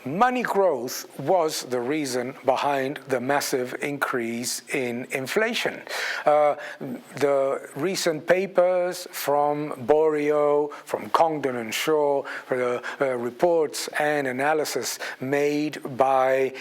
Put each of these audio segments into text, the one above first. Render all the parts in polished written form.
money growth was the reason behind the massive increase in inflation. The recent papers from Borio, from Congdon and Shaw, the reports and analysis made by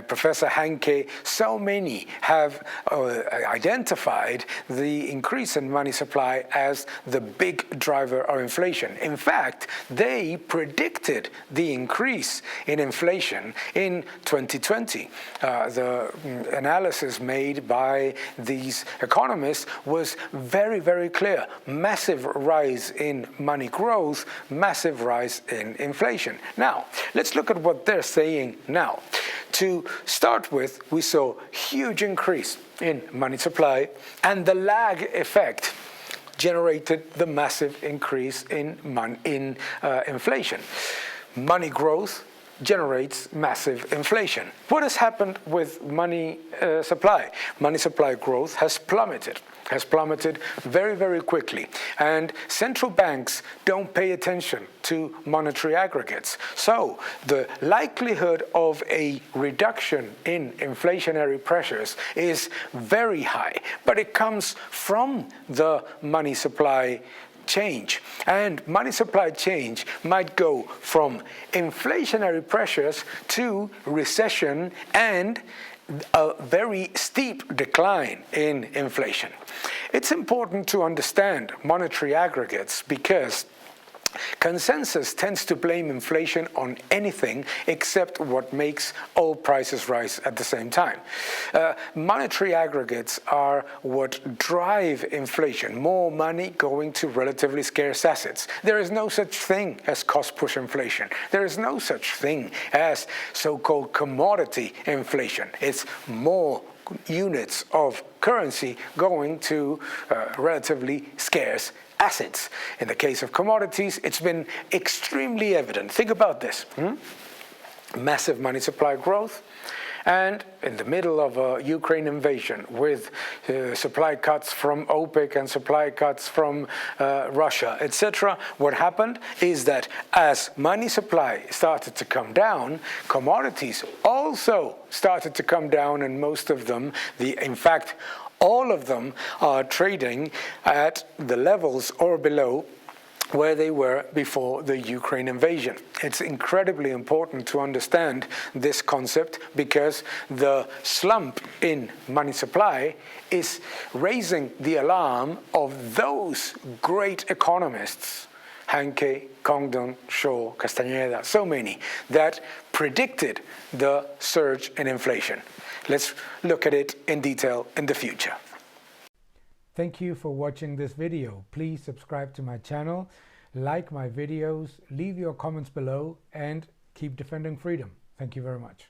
Professor Hanke, so many have identified the increase in money supply as the big driver of inflation. In fact, they predicted the increase in inflation in 2020. The analysis made by these economists was very, very clear. Massive rise in money growth, massive rise in inflation. Now, let's look at what they're saying now. To start with, we saw huge increase in money supply, and the lag effect generated the massive increase in inflation. Money growth generates massive inflation. What has happened with money supply? Money supply growth has plummeted very, very quickly. And central banks don't pay attention to monetary aggregates. So the likelihood of a reduction in inflationary pressures is very high, but it comes from the money supply change. And money supply change might go from inflationary pressures to recession and a very steep decline in inflation. It's important to understand monetary aggregates because consensus tends to blame inflation on anything except what makes all prices rise at the same time. Monetary aggregates are what drive inflation, more money going to relatively scarce assets. There is no such thing as cost-push inflation. There is no such thing as so-called commodity inflation. It's more units of currency going to relatively scarce assets. In the case of commodities, it's been extremely evident. Think about this. Massive money supply growth, and in the middle of a Ukraine invasion with supply cuts from OPEC and supply cuts from Russia, etc., what happened is that as money supply started to come down, commodities also started to come down, and most of them, in fact, all of them are trading at the levels or below where they were before the Ukraine invasion. It's incredibly important to understand this concept because the slump in money supply is raising the alarm of those great economists, Hanke, Congdon, Shaw, Castañeda, so many, that predicted the surge in inflation. Let's look at it in detail in the future. Thank you for watching this video. Please subscribe to my channel, like my videos, leave your comments below, and keep defending freedom. Thank you very much.